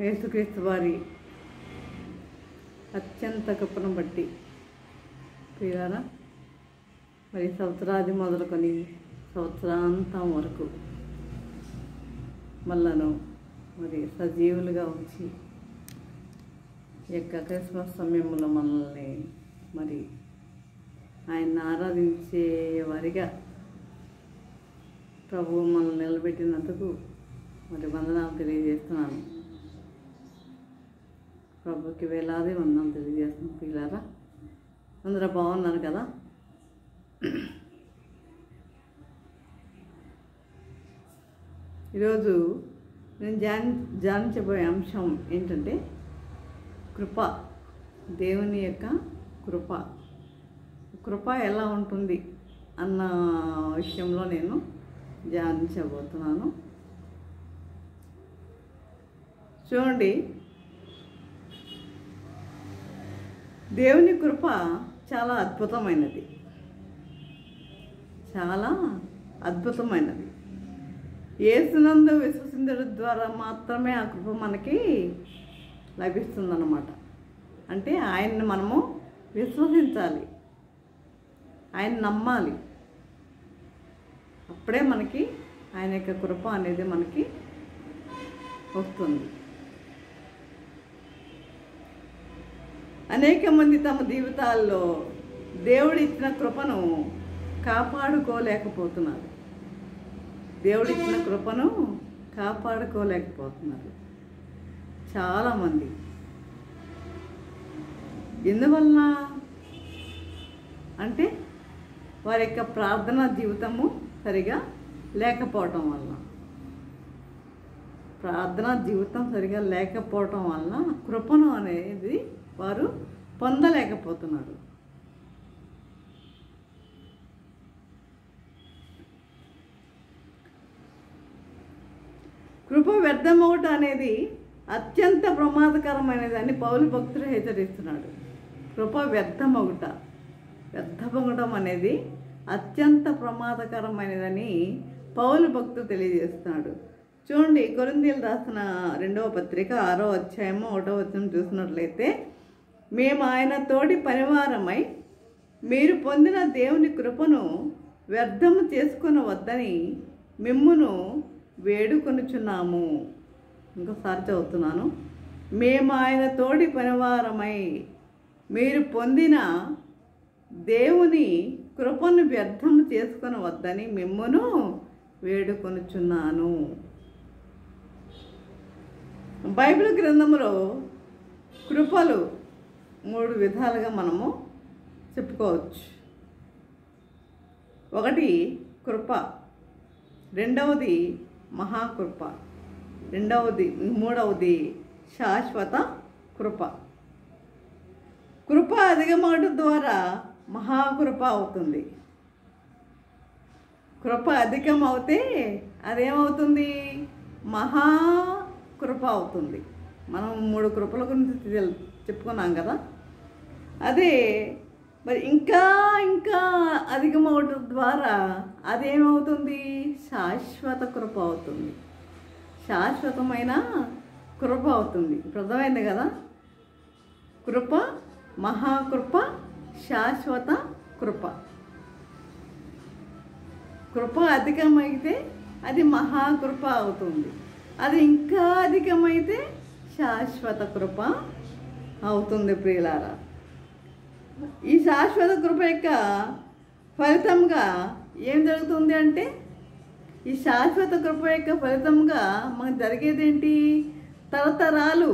యేసుక్రీస్తు వారి అత్యంత కృపను బట్టి ప్రియులారా, మరి సంవత్సరాది మొదలుకొని సంవత్సరాంతం వరకు మనలను మరి సజీవులుగా ఉంచి ఈ యొక్క క్రిస్మస్ సమయంలో మనల్ని మరి ఆయన్ని ఆరాధించే వారిగా ప్రభువు మనల్ని నిలబెట్టినందుకు మరి వందనాలు తెలియజేస్తున్నాను. ప్రభుకి వేలాది వందనాలు తెలియజేస్తున్నాను. పిల్లారా, అందరూ బాగున్నారు కదా? ఈరోజు నేను ధ్యానించబోయే అంశం ఏంటంటే కృప. దేవుని యొక్క కృప ఎలా ఉంటుంది అన్న విషయంలో నేను ధ్యానించబోతున్నాను. చూడండి, దేవుని కృప చాలా అద్భుతమైనది, చాలా అద్భుతమైనది. యేసునందు విశ్వసించడం ద్వారా మాత్రమే ఆ కృప మనకి లభిస్తుందన్నమాట. అంటే ఆయన్ని మనము విశ్వసించాలి, ఆయన నమ్మాలి. అప్పుడే మనకి ఆయన యొక్క కృప అనేది మనకి వస్తుంది. అనేక మంది తమ జీవితాల్లో దేవుడు ఇచ్చిన కృపను కాపాడుకోలేకపోతున్నారు. చాలామంది. ఎందువలన అంటే వారి యొక్క ప్రార్థనా జీవితము సరిగా లేకపోవటం వల్ల, కృపను అనేది వారు పొందలేకపోతున్నారు. కృప వ్యర్థమవుట అనేది అత్యంత ప్రమాదకరమైనదని పౌలు భక్తుడు హెచ్చరిస్తున్నాడు. కృప వ్యర్థమవటం అనేది అత్యంత ప్రమాదకరమైనదని పౌలు భక్తుడు తెలియజేస్తున్నాడు. చూడండి, కొరింథీయులకు రాసిన 2వ పత్రిక 6వ అధ్యాయము 1వ వచనం చూసినట్లయితే, మేము ఆయన తోటి పనివారమై మీరు పొందిన దేవుని కృపను వ్యర్థము చేసుకొనవద్దని మిమ్మును వేడుకొనుచున్నాము. ఇంకోసారి చదువుతున్నాను. మేము ఆయన తోటి పనివారమై మీరు పొందిన దేవుని కృపను వ్యర్థము చేసుకొనవద్దని మిమ్మును వేడుకొనుచున్నాను. బైబిల్ గ్రంథంలో కృపలు 3 విధాలుగా మనము చెప్పుకోవచ్చు. ఒకటి కృప, రెండవది మహాకృప, మూడవది శాశ్వత కృప. కృప అధికమవడం ద్వారా మహాకృప అవుతుంది. కృప అధికమవుతే అదేమవుతుంది? మహాకృప అవుతుంది. మనం 3 కృపల గురించి చెప్పుకున్నాం కదా. అదే మరి ఇంకా అధికమవడం ద్వారా అదేమవుతుంది? శాశ్వత కృప అవుతుంది. శాశ్వతమైన కృప అవుతుంది. అర్థమైంది కదా? కృప, మహాకృప, శాశ్వత కృప. కృప అధికమైతే అది మహాకృప అవుతుంది. అది ఇంకా అధికమైతే శాశ్వత కృప అవుతుంది. ప్రియులారా, ఈ శాశ్వత కృప యొక్క ఫలితంగా ఏం జరుగుతుంది అంటే, ఈ శాశ్వత కృప యొక్క ఫలితంగా మనకు జరిగేది ఏంటి? తరతరాలు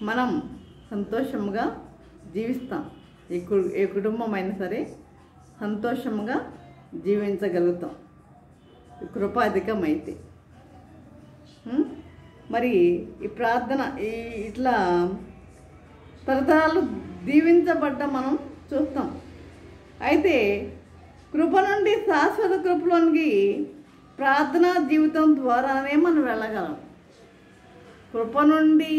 మనం సంతోషంగా జీవిస్తాం. ఏ కుటుంబం అయినా సరే సంతోషంగా జీవించగలుగుతాం కృప అధికమైతే. మరి ఈ ప్రార్థన ఇట్లా తరతరాలు దీవించబడ్డ మనం చూస్తాం. అయితే కృప నుండి శాశ్వత కృపలోనికి ప్రార్థనా జీవితం ద్వారానే మనం వెళ్ళగలం. కృప నుండి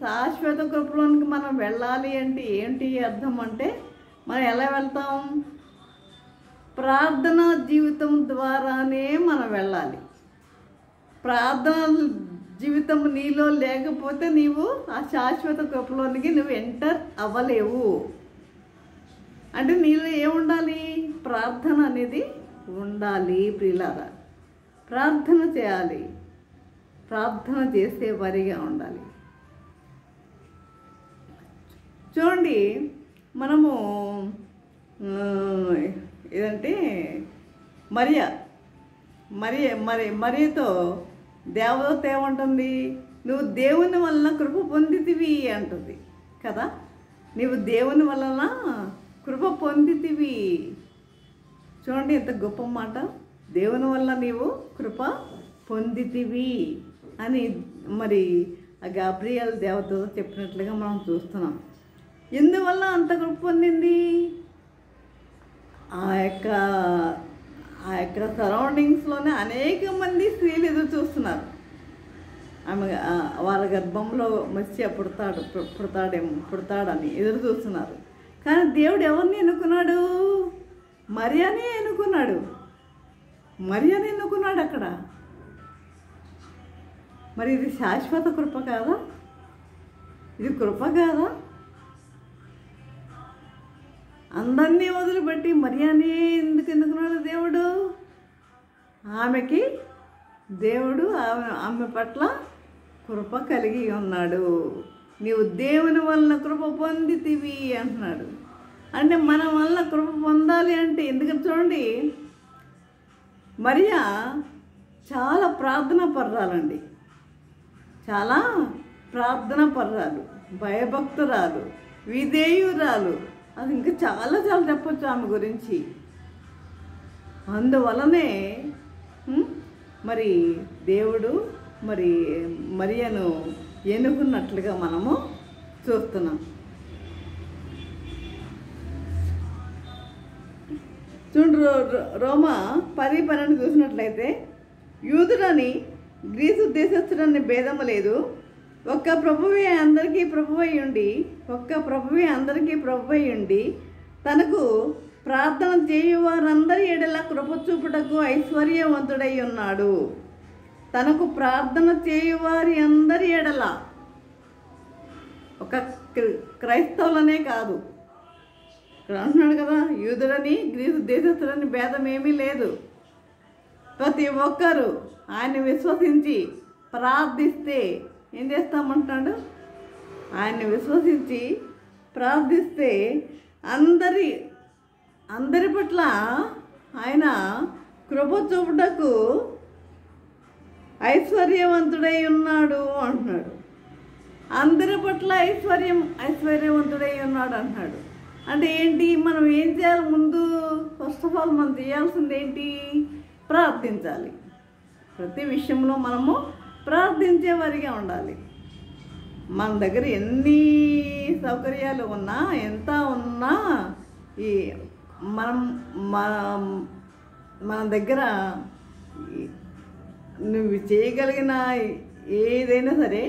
శాశ్వత కృపలోనికి మనం వెళ్ళాలి అంటే ఏంటి అర్థం అంటే, మనం ఎలా వెళ్తాం? ప్రార్థనా జీవితం ద్వారానే మనం వెళ్ళాలి. ప్రార్థన జీవితం నీలో లేకపోతే నీవు ఆ శాశ్వత కృపలోనికి నువ్వు ఎంటర్ అవ్వలేవు. అంటే నీలో ఏముండాలి? ప్రార్థన అనేది ఉండాలి ప్రియులారా. ప్రార్థన చేయాలి, ప్రార్థన చేసేవారిగా ఉండాలి. చూడండి, మనము ఏదంటే మరియతో దేవదూత ఏమంటుంది? నువ్వు దేవుని వలన కృప పొందితివి అంటుంది కదా. నీవు దేవుని వలన కృప పొందితివి. చూడండి ఎంత గొప్ప మాట. దేవుని వల్ల నీవు కృప పొందితివి అని మరి ఆ గాబ్రియల్ దేవదూత చెప్పినట్లుగా మనం చూస్తున్నాం. ఎందువల్ల అంత కృప పొందింది? ఆ యొక్క సరౌండింగ్స్లోనే అనేక మంది స్త్రీలు ఎదురు చూస్తున్నారు. ఆమె వాళ్ళ గర్భంలో మెస్సియా పుడతాడని ఎదురు చూస్తున్నారు. కానీ దేవుడు ఎవరిని ఎన్నుకున్నాడు? మరియానే ఎన్నుకున్నాడు. అక్కడ. మరి ఇది శాశ్వత కృప కాదా? ఇది కృప కాదా? అందరినీ వదిలిపెట్టి మరియానే ఎందుకు ఎన్నుకున్నాడు దేవుడు? ఆమెకి దేవుడు ఆమె పట్ల కృప కలిగి ఉన్నాడు. నీవు దేవుని వలన కృప పొందితివి అంటున్నాడు. అంటే మన వల్ల కృప పొందాలి అంటే ఎందుకంటే చూడండి, మరియా చాలా ప్రార్థనా పర్రాలండి. చాలా ప్రార్థనా పర్రాలు, భయభక్తురాలు, విధేయురాలు. అది ఇంకా చాలా చెప్పొచ్చు ఆమె గురించి. అందువలనే మరి దేవుడు మరి మరియను ఎన్నుకున్నట్లుగా మనము చూస్తున్నాం. చూడు, రోమా 10:12 చూసినట్లయితే, యూదుడని గ్రీసు దేశస్థుడని భేదము లేదు, ఒక్క ప్రభువే అందరికీ ప్రభువై ఉండి తనకు ప్రార్థన చేయువారందరి ఎడల కృప చూపుటకు ఐశ్వర్యవంతుడై ఉన్నాడు. తనకు ప్రార్థన చేయువారి అందరి ఎడల, ఒక క్రైస్తవులనే కాదు ఇక్కడ అంటున్నాడు కదా, యూదులని గ్రీసు దేశస్థులని భేదం ఏమీ లేదు. ప్రతి ఒక్కరూ ఆయన విశ్వసించి ప్రార్థిస్తే ఏం చేస్తామంటున్నాడు? ఆయన్ని విశ్వసించి ప్రార్థిస్తే అందరి పట్ల ఆయన కృప చూపుటకు ఐశ్వర్యవంతుడై ఉన్నాడు అంటున్నాడు. అందరి పట్ల ఐశ్వర్యవంతుడై ఉన్నాడు అంటున్నాడు. అంటే ఏంటి? మనం ఏం చేయాలి? ముందు ఫస్ట్ ఆఫ్ ఆల్ మనం చేయాల్సింది ఏంటి? ప్రార్థించాలి. ప్రతి విషయంలో మనము ప్రార్థించేవారిగా ఉండాలి. మన దగ్గర ఎన్ని సౌకర్యాలు ఉన్నా, ఎంత ఉన్నా, ఈ మన దగ్గర నువ్వు చేయగలిగిన ఏదైనా సరే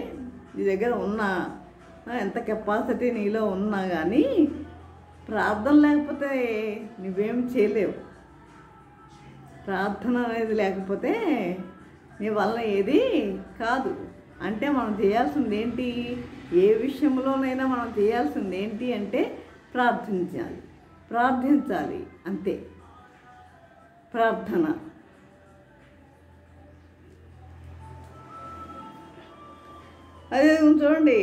నీ దగ్గర ఉన్నా, ఎంత కెపాసిటీ నీలో ఉన్నా కానీ ప్రార్థన లేకపోతే నువ్వేం చేయలేవు. ప్రార్థన అనేది లేకపోతే నీ వల్ల ఏది కాదు. అంటే మనం చేయాల్సింది ఏంటి? ఏ విషయంలోనైనా మనం చేయాల్సింది ఏంటి అంటే ప్రార్థించాలి అంతే. ప్రార్థన. అదే చూడండి,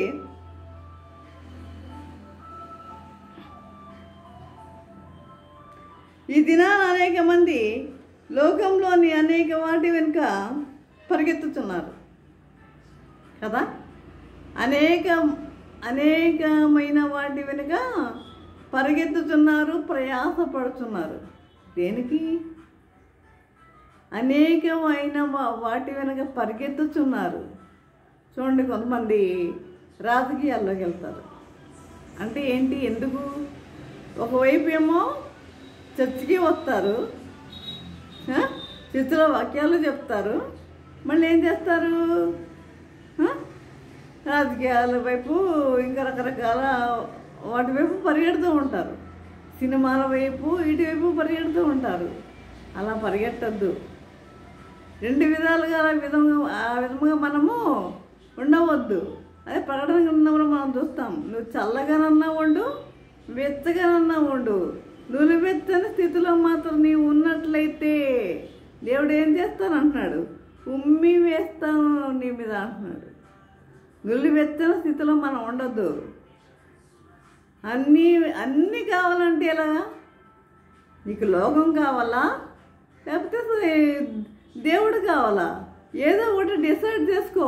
ఈ దినాన అనేక మంది లోకంలోని అనేక వాటి వెనుక పరిగెత్తుతున్నారు కదా. అనేకమైన వాటి వెనుక పరిగెత్తుతున్నారు, ప్రయాసపడుతున్నారు. దేనికి? అనేకమైన వాటి వెనుక పరిగెత్తుతున్నారు. చూడండి, కొంతమంది రాజకీయాల్లోకి వెళ్తారు. అంటే ఏంటి? ఎందుకు? ఒకవైపు ఏమో చర్చికి వస్తారు, చర్చిలో వాక్యాలు చెప్తారు, మళ్ళీ ఏం చేస్తారు? రాజకీయాల వైపు, ఇంకా రకరకాల వాటి వైపు పరిగెడుతూ ఉంటారు. సినిమాల వైపు, వీటి వైపు పరిగెడుతూ ఉంటారు. అలా పరిగెట్టద్దు. రెండు విధాలుగా ఆ విధంగా మనము ఉండవద్దు. అదే ప్రకటన గ్రంథంలో మనం చూస్తాం, నువ్వు చల్లగానన్నా ఉండు, వెచ్చగానన్నా ఉండు, నులివెచ్చని స్థితిలో మాత్రం నీవు ఉన్నట్లయితే దేవుడు ఏం చేస్తానంటున్నాడు, ఉమ్మి వేస్తాను నీ మీద అంటున్నాడు. నులివెచ్చని స్థితిలో మనం ఉండొద్దు. అన్నీ కావాలంటే ఎలాగా? నీకు లోకం కావాలా, లేకపోతే దేవుడు కావాలా? ఏదో ఒకటి డిసైడ్ చేసుకో.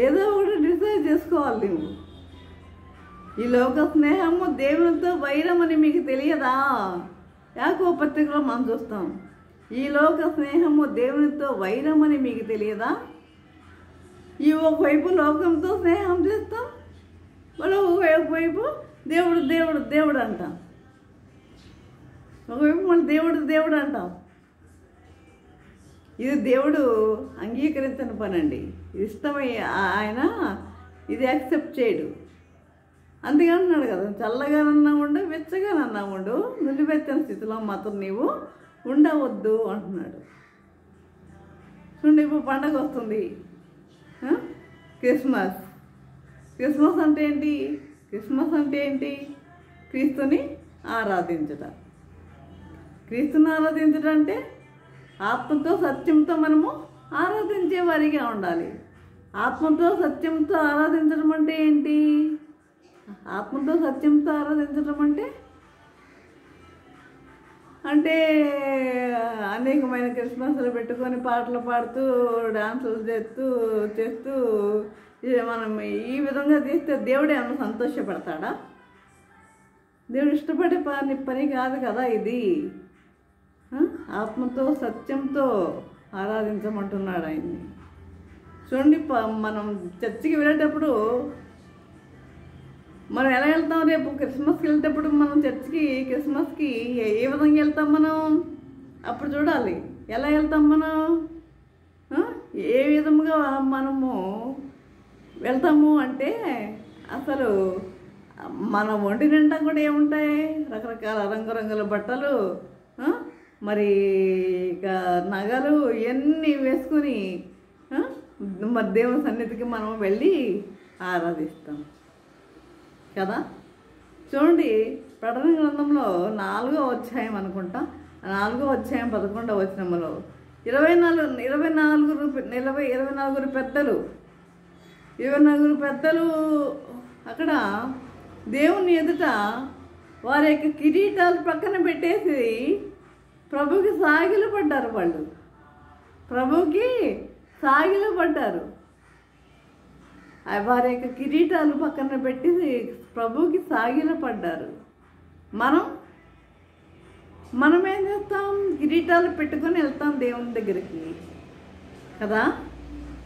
ఏదో ఒకటి డిసైడ్ చేసుకోవాలి నువ్వు. ఈ లోక స్నేహము దేవునితో వైరం అని మీకు తెలియదా? యాకోబు పత్రికలో మనం చూస్తాం, ఈ లోక స్నేహము దేవునితో వైరం అని మీకు తెలియదా? ఈ ఒకవైపు లోకంతో స్నేహం చేస్తాం, మళ్ళీ ఒకవైపు దేవుడు దేవుడు దేవుడు అంటాం, ఒకవైపు మళ్ళీ దేవుడు దేవుడు అంటాం. ఇది దేవుడు అంగీకరించని పని అండి. ఇష్టమై ఆయన ఇది యాక్సెప్ట్ చేయడు. అందుకన్నాడు కదా, చల్లగానన్నా ఉండు, వెచ్చగానన్నా ఉండు, నులివెచ్చని స్థితిలో మాత్రం నీవు ఉండవద్దు అంటున్నాడు. చూడండి, ఇప్పుడు పండగ వస్తుంది, క్రిస్మస్. క్రిస్మస్ అంటే ఏంటి? క్రిస్మస్ అంటే ఏంటి? క్రీస్తుని ఆరాధించటం. క్రీస్తుని ఆరాధించటం అంటే ఆత్మతో సత్యంతో మనము ఆరాధించే వారిగా ఉండాలి. ఆత్మతో సత్యంతో ఆరాధించడం అంటే ఏంటి? ఆత్మతో సత్యంతో ఆరాధించడం అంటే అనేకమైన క్రిస్మస్లు పెట్టుకొని పాటలు పాడుతూ డాన్సులు చేస్తూ మనం ఈ విధంగా చేస్తే దేవుడు ఏమైనా సంతోషపడతాడా? దేవుడు ఇష్టపడే పని కాదు కదా ఇది. ఆత్మతో సత్యంతో ఆరాధించమంటున్నాడు ఆయన్ని. చూడండి, మనం చర్చికి వెళ్ళేటప్పుడు మనం ఎలా వెళ్తాం? రేపు క్రిస్మస్కి వెళ్ళేటప్పుడు మనం చర్చికి క్రిస్మస్కి ఏ విధంగా వెళ్తాం మనం? అప్పుడు చూడాలి ఎలా వెళ్తాం మనం, ఏ విధముగా మనము వెళ్తాము అంటే అసలు మన ఒంటి నిండా కూడా ఏముంటాయి? రకరకాల రంగురంగుల బట్టలు, మరి ఇక నగలు ఇవన్నీ వేసుకుని మరి దేవుని సన్నిధికి మనం వెళ్ళి ఆరాధిస్తాం కదా. చూడండి, ప్రకటన గ్రంథంలో 4వ అధ్యాయం అనుకుంటా, 4వ అధ్యాయం 11వ వచనంలో 24 పెద్దలు అక్కడ దేవుని ఎదుట వారి యొక్క కిరీటాలు పక్కన పెట్టేసి ప్రభుకి సాగిలు పడ్డారు. వాళ్ళు ప్రభుకి సాగిలు పడ్డారు. వారి యొక్క కిరీటాలు పక్కన పెట్టి ప్రభుకి సాగిలు పడ్డారు. మనం ఏం చేస్తాం? కిరీటాలు పెట్టుకొని వెళ్తాం దేవుని దగ్గరికి కదా.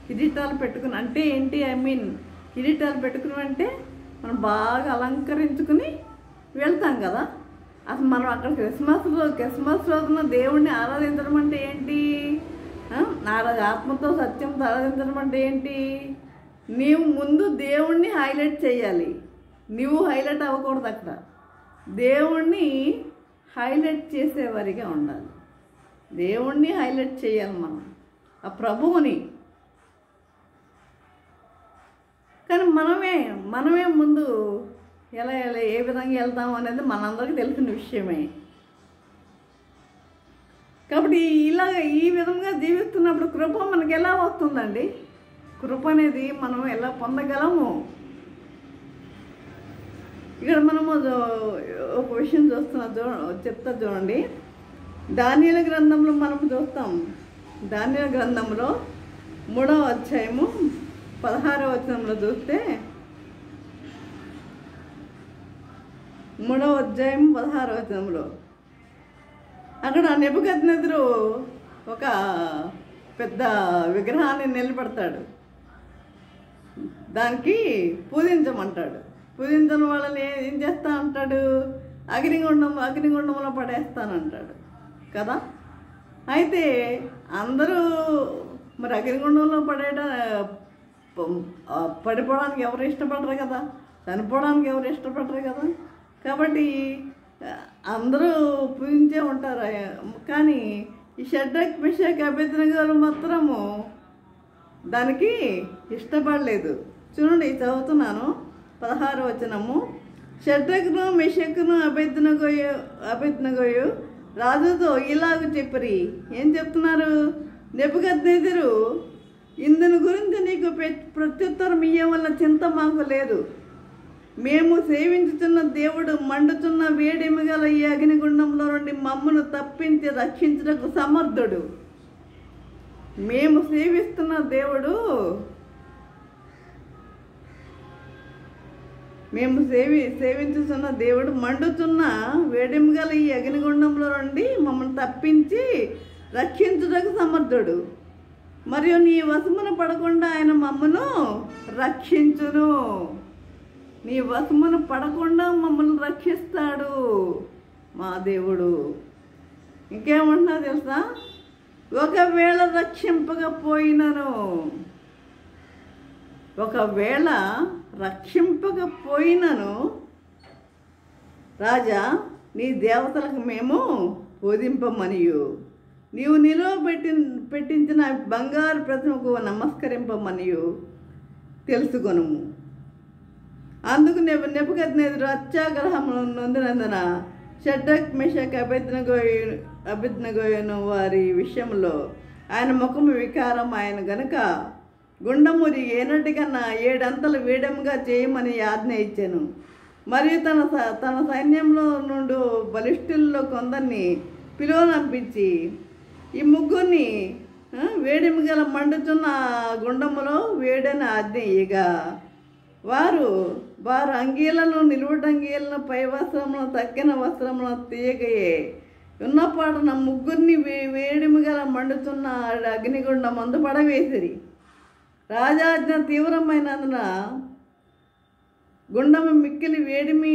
కిరీటాలు పెట్టుకుని అంటే ఏంటి? కిరీటాలు పెట్టుకుని అంటే మనం బాగా అలంకరించుకుని వెళ్తాం కదా. అసలు మనం అక్కడ క్రిస్మస్ రోజున దేవుణ్ణి ఆరాధించడం అంటే ఏంటి? ఆత్మతో సత్యంతో ఆరాధించడం అంటే ఏంటి? నీవు ముందు దేవుణ్ణి హైలైట్ చేయాలి. నువ్వు హైలైట్ అవ్వకూడదు. అక్కడ దేవుణ్ణి హైలైట్ చేసేవారిగా ఉండాలి. దేవుణ్ణి హైలైట్ చేయాలి మనం, ఆ ప్రభువుని. కానీ మనమే ముందు ఎలా ఏ విధంగా వెళ్తాము అనేది మనందరికీ తెలిసిన విషయమే. కాబట్టి ఈ విధంగా జీవిస్తున్నప్పుడు కృప మనకి ఎలా వస్తుందండి? కృప అనేది మనం ఎలా పొందగలము? ఇక్కడ మనము ఒక విషయం చెప్తా చూడండి. దానియేలు గ్రంథంలో మనం చూస్తాం. దానియేలు గ్రంథంలో 3వ అధ్యాయము 16వ వచనంలో చూస్తే, 3వ అధ్యాయం 16వ వచనంలో అక్కడ నెబుకద్నెజరు ఒక పెద్ద విగ్రహాన్ని నిలబెడతాడు. దానికి పూజించమంటాడు. పూజించని వాళ్ళని ఏం చేస్తా అంటాడు? అగ్నిగుండంలో పడేస్తానంటాడు కదా. అయితే అందరూ మరి అగ్నిగుండంలో పడిపోవడానికి ఎవరు ఇష్టపడరు కదా, చనిపోవడానికి ఎవరు ఇష్టపడరు కదా. కాబట్టి అందరూ పూజించే ఉంటారు. కానీ ఈ షడ్రక్ మెషక్ అబేద్నెగోలు మాత్రము దానికి ఇష్టపడలేదు. చూడండి, చదువుతున్నాను 16వ వచనము. షడ్రకును మెషకును అబేద్నెగోయు రాజుతో ఇలాగ చెప్పిరి. ఏం చెప్తున్నారు? నెబుకద్నెజరు, ఇందుని గురించి నీకు ప్రత్యుత్తరం ఇయ్యవల్ల చింత మాకు లేదు. మేము సేవించుతున్న దేవుడు మండుతున్న వేడిమి గల ఈ అగ్నిగుండంలో నుండి మమ్మను తప్పించి రక్షించుటకు సమర్థుడు. మేము సేవిస్తున్న దేవుడు, సేవించుతున్న దేవుడు మండుతున్న వేడిమి గల ఈ అగ్నిగుండంలో నుండి మమ్మల్ని తప్పించి రక్షించుటకు సమర్థుడు. మరియు నీ వశమున పడకుండా ఆయన మమ్మను రక్షించును. నీ వశమున పడకుండా మమ్మల్ని రక్షిస్తాడు మా దేవుడు. ఇంకేమంటున్నా తెలుసా? ఒకవేళ రక్షింపకపోయినను రాజా, నీ దేవతలకు మేము బోధింపమనియు నీవు పెట్టించిన బంగారు ప్రతిమకు నమస్కరింపమనియు తెలుసుకొనుము. అందుకు నెబుకద్నెజరు అత్యాగ్రహమును నొందినందున షడ్రక్ మెషక్ అబేద్నెగోను వారి విషయంలో ఆయన ముఖము వికారం ఆయన గనుక గుండమురి ఏనటికన్నా 7 అంతలు వేడముగా చేయమని ఆజ్ఞ ఇచ్చాను. మరియు తన సైన్యంలో నుండి బలిష్ఠుల్లో కొందరిని పిలువనంపించి ఈ ముగ్గురిని వేడిమి గల మండుతున్న గుండములో వేడని ఆజ్ఞ ఇయ్యగా వారు అంగీలను నిలువటంగీలను పై వస్త్రములను తక్కిన వస్త్రములను తీయగయే ఉన్నపాటున ముగ్గురిని వేడిమి గల మండుతున్న అగ్నిగుండం మందు పడవేసిరి. రాజాజ్ఞ తీవ్రమైనందున గుండము మిక్కిలి వేడిమి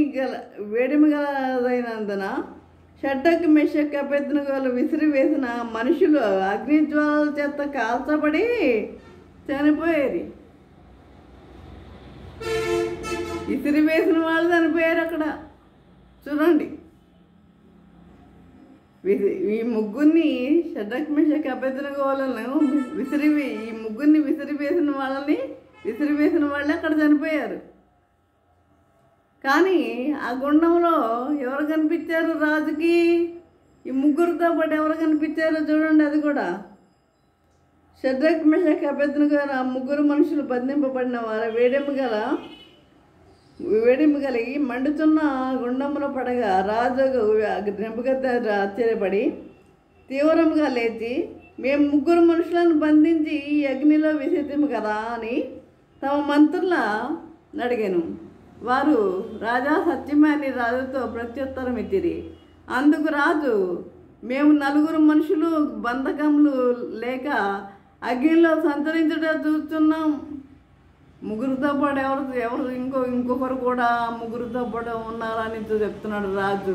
గలదైనందున షడ్రక్ మెషక్ అబేద్నెగోలు విసిరివేసిన మనుషులు అగ్నిజ్వాలల చేత కాల్చబడి చనిపోయేది. విసిరివేసిన వాళ్ళు చనిపోయారు అక్కడ. చూడండి, ఈ ముగ్గురిని షడ్రక్ మెషక్ అబేద్నెగోలను ఈ ముగ్గురిని విసిరివేసిన వాళ్ళే అక్కడ చనిపోయారు. కానీ ఆ గుండంలో ఎవరు కనిపించారు రాజుకి? ఈ ముగ్గురితో పాటు ఎవరు కనిపించారో చూడండి. అది కూడా షడ్రక్ మెషక్ అబేద్నెగోలు ఆ ముగ్గురు మనుషులు బంధింపబడిన వారు వేడిమి కలిగి మండుతున్న గుండంలో పడగా రాజు నెబుకద్నెజరు ఆశ్చర్యపడి తీవ్రంగా లేచి, మేము ముగ్గురు మనుషులను బంధించి ఈ అగ్నిలో విసిరితిము కదా అని తమ మంత్రుల అడిగాను. వారు రాజా సత్యమని రాజుతో ప్రత్యుత్తరం ఇచ్చిరి. అందుకు రాజు, మేము 4 మనుషులు బంధకములు లేక అగ్నిలో సంచరించుట చూస్తున్నాం. ముగ్గురితో పాటు ఎవరు ఇంకొకరు కూడా ముగ్గురితో పాటు ఉన్నారని చెప్తున్నాడు రాజు.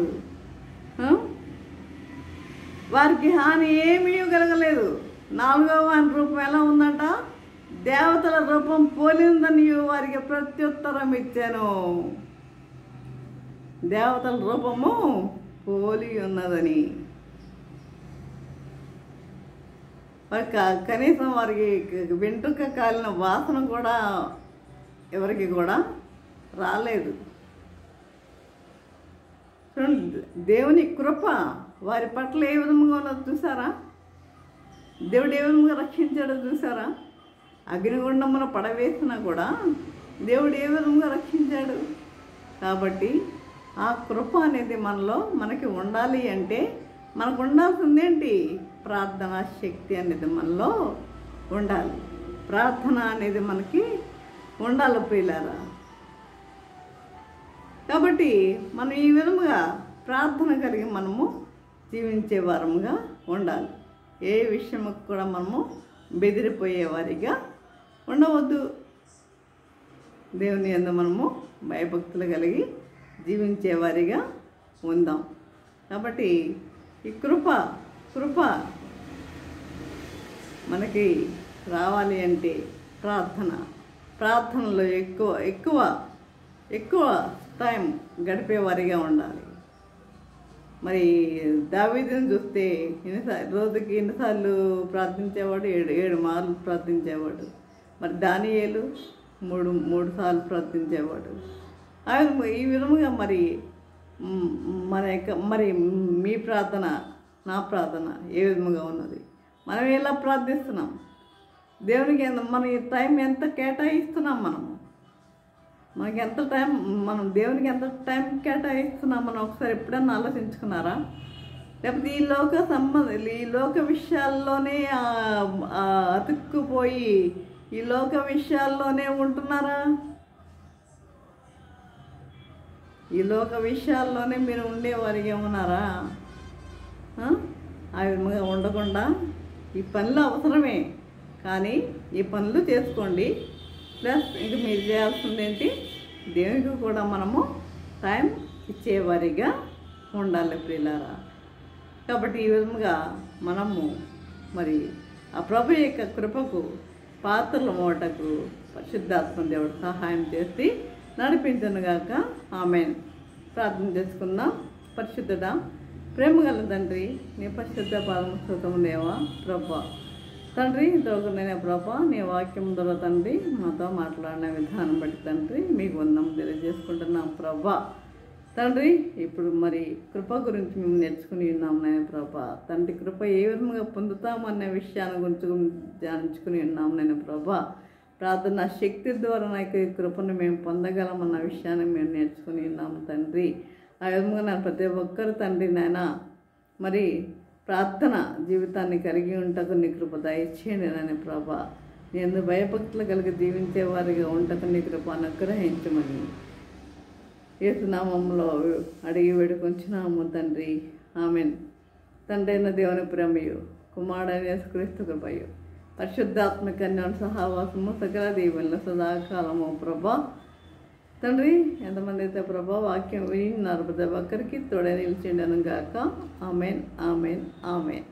వారికి హాని ఏమీ కలగలేదు. 4వ వాని రూపం ఎలా ఉందంట? దేవతల రూపం పోలిందని వారికి ప్రత్యుత్తరం ఇచ్చాను. దేవతల రూపము పోలి ఉన్నదని. కనీసం వారికి వెంట్రుక కాలిన వాసన కూడా ఎవరికి కూడా రాలేదు. చూడండి, దేవుని కృప వారి పట్ల ఏ విధంగా ఉన్నదో చూసారా? దేవుడు ఏ విధంగా రక్షించాడో చూసారా? అగ్నిగుండమున పడవేసినా కూడా దేవుడు ఏ విధంగా రక్షించాడు. కాబట్టి ఆ కృప అనేది మనకి ఉండాలి అంటే మనకు ఉండాల్సింది ఏంటి? ప్రార్థనా శక్తి అనేది మనలో ఉండాలి. ప్రార్థన అనేది మనకి ఉండాలి ప్రియులారా. కాబట్టి మనం ఈ విధముగా ప్రార్థన కలిగి మనము జీవించే వారముగా ఉండాలి. ఏ విషయముకు కూడా మనము బెదిరిపోయేవారిగా ఉండవద్దు. దేవుని యందు మనము భయభక్తులు కలిగి జీవించేవారిగా ఉందాం. కాబట్టి ఈ కృప మనకి రావాలి అంటే ప్రార్థనలో ఎక్కువ టైం గడిపేవారిగా ఉండాలి. మరి దావీదుని చూస్తే రోజుకి ఎన్నిసార్లు ప్రార్థించేవాడు? ఏడు మార్లు ప్రార్థించేవాడు. మరి దానియేలు మూడు సార్లు ప్రార్థించేవాడు. ఆయన ఈ విధముగా మరి మరి మీ ప్రార్థన, నా ప్రార్థన ఏ విధముగా ఉన్నది? మనం ఎలా ప్రార్థిస్తున్నాం? దేవునికి మన టైం ఎంత కేటాయిస్తున్నాం? మనకి ఎంత టైం, మనం దేవునికి ఎంత టైం కేటాయిస్తున్నాం? మనం ఒకసారి ఎప్పుడైనా ఆలోచించుకున్నారా? లేకపోతే ఈ లోక విషయాల్లోనే అతుక్కుపోయి ఈ లోక విషయాల్లోనే ఉంటున్నారా? ఈ లోక విషయాల్లోనే మీరు ఉండేవారిగా ఉన్నారా? ఆ విధంగా ఉండకుండా ఈ పనులు అవసరమే, కానీ ఈ పనులు చేసుకోండి. ప్లస్ ఇంక మీరు చేయాల్సింది ఏంటి? దేవునికి కూడా మనము టైం ఇచ్చేవారిగా ఉండాలి ప్రియులారా. కాబట్టి ఈ విధంగా మనము మరి ఆ ప్రభు యొక్క కృపకు పాత్రల మోటకు పరిశుద్ధాత్మ దేవుడు సహాయం చేసి నడిపించునుగాక. ఆమేన్. ప్రార్థన చేసుకుందాం. పరిశుద్ధుడా, ప్రేమగల తండ్రి, నీ పరిశుద్ధ పాదము దేవా ప్రభా తండ్రి, ఇంతవరకునైనా ప్రభా నీ వాక్యం ద్వారా తండ్రి మాతో మాట్లాడిన విధానం బట్టి తండ్రి మీకు వందనం తెలియజేసుకుంటున్నాం ప్రభా. తండ్రి, ఇప్పుడు మరి కృప గురించి మేము నేర్చుకుని ఉన్నాం నాయన ప్రభా. తండ్రి, కృప ఏ విధంగా పొందుతామనే విషయాన్ని గురించి ధ్యానించుకుని ఉన్నాం నాయన ప్రభా. ప్రార్థన శక్తి ద్వారా నాకు ఈ కృపను మేము పొందగలమన్న విషయాన్ని మేము నేర్చుకుని ఉన్నాము తండ్రి. ఆ విధంగా నా ప్రతి ఒక్కరు తండ్రి నాయన మరి ప్రార్థన జీవితాన్ని కలిగి ఉంటకు నీ కృప దయచేయండి నాయన ప్రభా. నేను భయభక్తులు కలిగి జీవించేవారిగా ఉంటకు నీ కృప అనుగ్రహించమని యేసునామంలో అడిగి వేడుకొంచున్నాము తండ్రి. ఆమెన్. తండ్రి అయిన దేవుని ప్రేమయు, కుమారుడైన యేసుక్రీస్తు కృపయు, పరిశుద్ధాత్మక అన్యోన్య సహవాసము సకల దీవెనలు సదాకాలము ప్రభా. తండ్రి, ఎంతమంది అయితే ప్రభా వాక్యం విన్నారు ప్రతి ఒక్కరికి తోడే నిలిచిండను గాక. Amen, amen, amen.